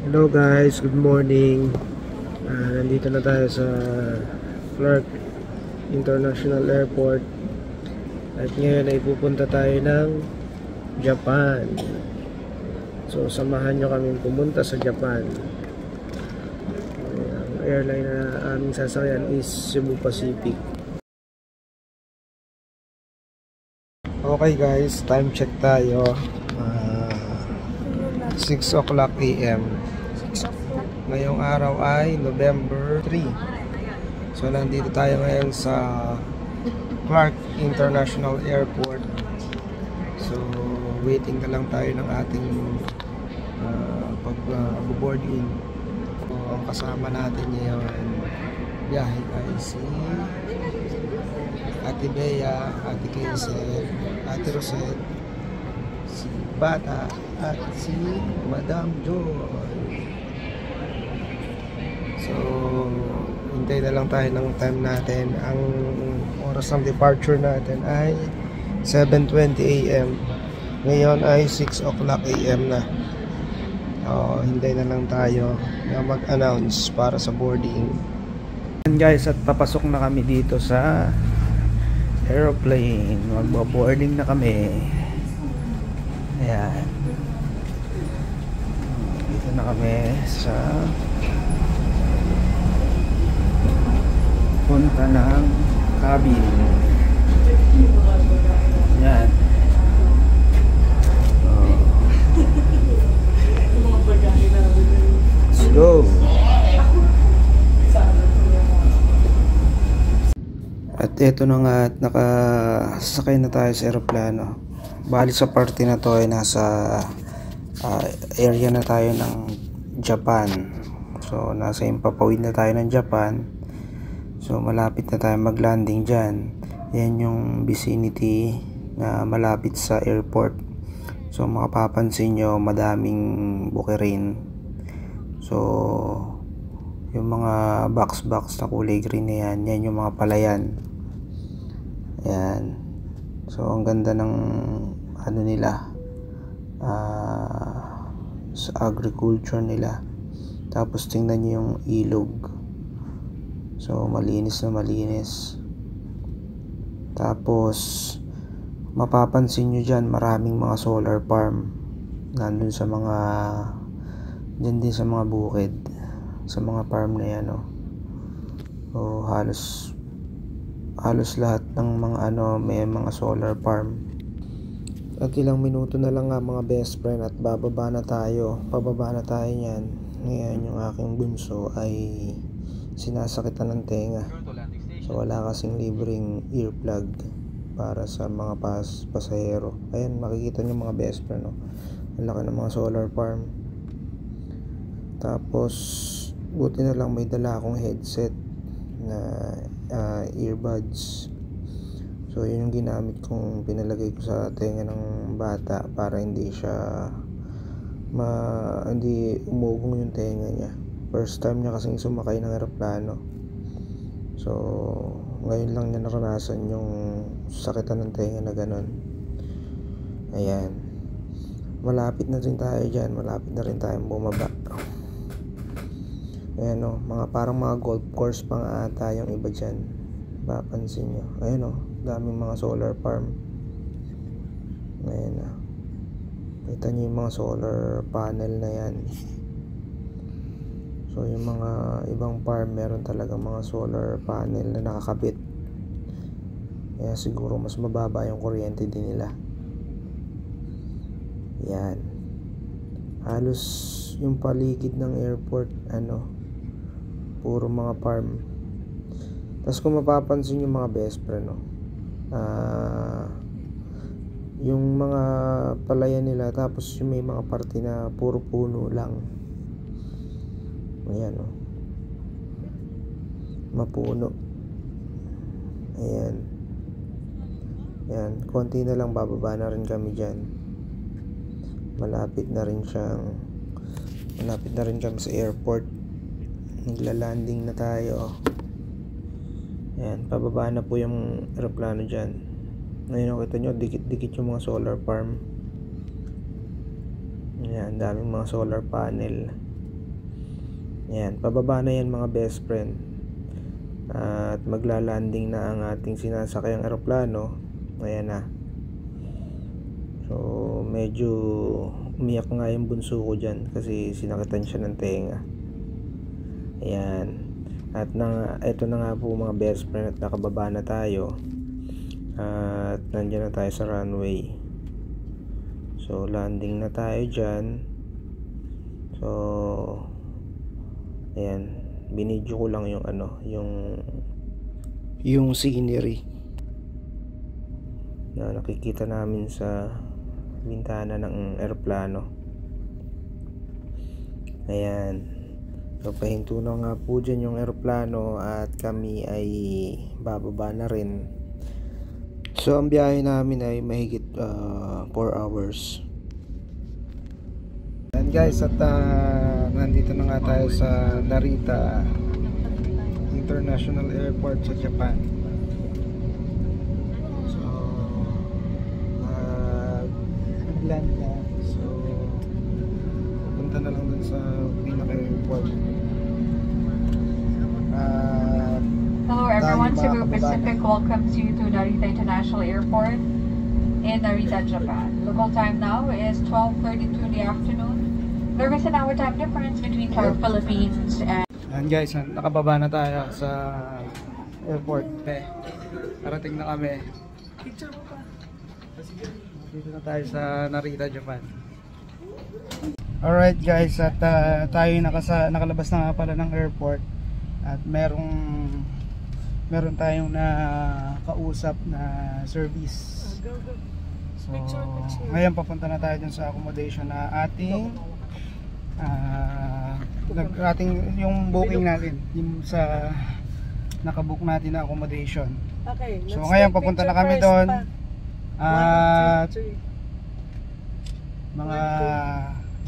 Hello guys, good morning. Nandito na tayo sa Clark International Airport. At ngayon ay pupunta tayo ng Japan. So samahan nyo kami pumunta sa Japan. Ang airline na aming sasakyan is Cebu Pacific. Okay guys, time check tayo. 6 o'clock AM. Ngayong araw ay November 3. So nandito tayo ngayon sa Clark International Airport. So waiting na lang tayo ng ating pag-board in. So, ang kasama natin ngayon biyahe ay si Ate Bea, Ate Kaisel, Ate Rosette, si Bata at si Madam Joy. So hintay na lang tayo ng time natin. Ang oras ng departure natin ay 7:20 AM. Ngayon ay 6 o'clock AM na. Hintay na lang tayo na mag-announce para sa boarding. And guys, at papasok na kami dito sa aeroplane. Magbo-boarding na kami. Ayan. Dito na kami sa punta ng cabin. Ayan. Let's go. At eto na nga at nakasakay na tayo sa aeroplano. Bali sa party na to ay nasa area na tayo ng Japan. So nasa impapawid na tayo ng Japan. So malapit na tayo mag-landing dyan. Yan yung vicinity na malapit sa airport. So makapapansin nyo madaming bukirin. So yung mga box na kulay green na yan, yan yung mga palayan. Ayan. So ang ganda ng ano nila, sa agriculture nila. Tapos tingnan nyo yung ilog. So malinis na malinis. Tapos mapapansin nyo dyan maraming mga solar farm nandun sa mga dyan din sa mga bukid, sa mga farm na yan, no? So halos lahat ng mga may mga solar farm. At ilang minuto na lang nga mga best friend at pababa na tayo niyan. Ngayon yung aking bunso ay sinasakitan ng tenga. So wala kasing libreng earplug para sa mga pasahero. Ayan, makikita nyo mga best friend, no? Ang laki ng mga solar farm. Tapos buti na lang may dala akong headset na earbuds. So yun yung ginamit kong pinalagay ko sa tenga ng bata para hindi siya hindi umugong yung tenga niya. First time niya kasing sumakay ng eroplano. So ngayon lang niya naranasan yung sakitan ng tenga na ganun. Ayan, malapit na rin tayo dyan. Malapit na rin tayong bumaba. Ayan, no, parang mga golf course pa nga ata yung iba dyan. Papansin nyo. Ayan, no, daming mga solar farm. Ayan, no. Kita nyo yung mga solar panel na yan. So yung mga ibang farm meron talaga mga solar panel na nakakabit. Kaya siguro mas mababa yung kuryente din nila. Yan. Halos yung paligid ng airport puro mga farm. Tapos kung mapapansin yung mga best friend, no, yung mga palayan nila, tapos yung may mga parte na puro puno lang. Ayan, no, mapuno. Ayan. Ayan, konti na lang bababa na rin kami dyan. Malapit na rin kami sa airport. Nagla-landing na tayo. Ayan, pababa na po yung aeroplano dyan. Ngayon kita nyo, dikit-dikit yung mga solar farm. Ayan, daming mga solar panel. Yan, pababa na yan mga best friend. At magla-landing na ang ating sinasakayang eroplano. Ayan na. So medyo umiyak nga yung bunso ko dyan kasi sinakitan siya ng tenga. Ayan. At ito na nga po mga best friend, at nakababa na tayo. At nandiyan na tayo sa runway. So landing na tayo dyan. So ayan, binidyo ko lang yung yung scenery na nakikita namin sa bintana ng eroplano. Ayan. So pahinto na nga po dyan yung eroplano at kami ay bababa na rin. So ang biyahe namin ay mahigit 4 hours. And guys, at nandito na nga tayo sa Narita International Airport sa Japan. So land na. So pupunta na lang dun sa pinaka-airport. Hello everyone, Cebu Pacific welcomes you to Narita International Airport in Narita, Japan. Local time now is 12:32 in the afternoon. There is an hour time difference between our Philippines and guys, nakababa na tayo sa airport. Parating na kami. Picture mo pa. Dito na tayo sa Narita, Japan. Alright guys, at tayo nakalabas na nga pala ng airport. At meron tayong kausap na service. So ngayon papunta na tayo dun sa accommodation na ating yung booking natin, yung sa nakabook natin na accommodation. Okay, so ngayon papunta na kami doon at mga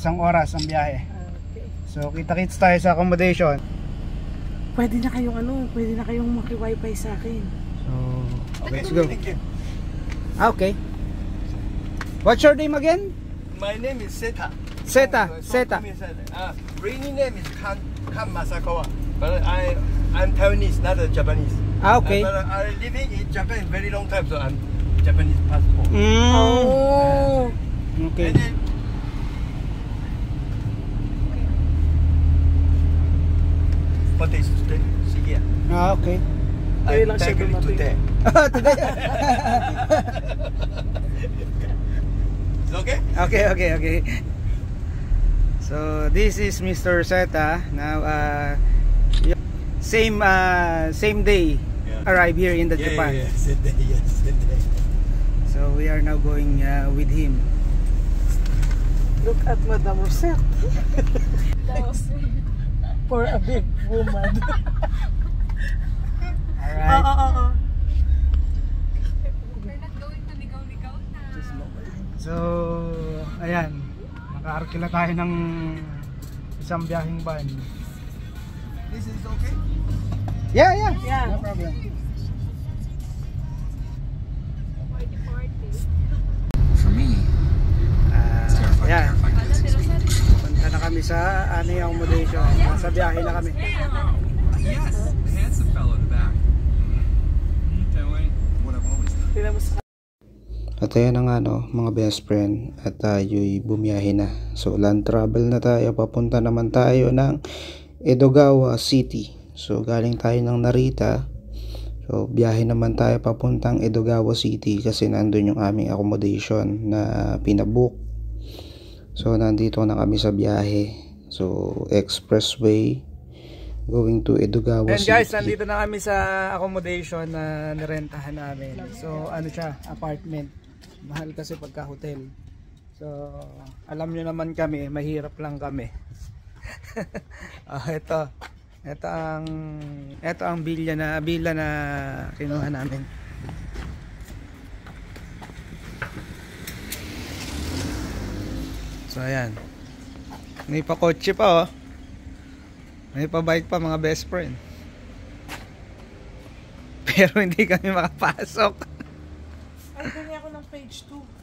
1 oras ang biyahe. Okay. So kita-kits tayo sa accommodation. Pwede na kayong maki-wifi sa akin. So okay, let's go. Okay. What's your name again? My name is Seta. Seta. Real name is Kan Masakawa. But I'm Taiwanese, not Japanese. Okay. But I living in Japan very long time, so I'm Japanese passport. Oh. Okay. And then, what day is today? See here. Okay. Ngayon lang siya Thankfully dumating. today. Today. It's okay? Okay. So this is Mr. Seta. Now same day arrive here in the Japan. Yeah, same day. So we are now going with him. Look at Madam Rosette. For a big woman. Alright. we're not going to ligaw-ligaw na. So ayan, nakaarkila tayo ng isang biyaheng van. This is okay? Yeah. Yeah. No problem. For me, Yeah. Punta na kami sa accommodation. Nasa biyahe na kami. yes, the handsome fellow in the back. Doing what I've always done. Tingnan mo sa At ayan na nga mga best friend, at tayo'y bumiyahe na. So land travel na tayo, papunta naman tayo ng Edogawa City. So galing tayo ng Narita. So biyahe naman tayo papuntang Edogawa City kasi nandun yung aming accommodation na pinabook. So nandito na kami sa biyahe. So expressway going to Edogawa City. And guys, nandito na kami sa accommodation na nirentahan namin. So ano siya, apartment. Mahal kasi pagka hotel. So alam nyo naman kami, mahirap lang kami. Ito ang villa na kinuha namin. So ayan. May pa kotse pa oh. May pa bike pa mga best friend. Pero hindi kami makapasok. Ay, dali ako ng page 2.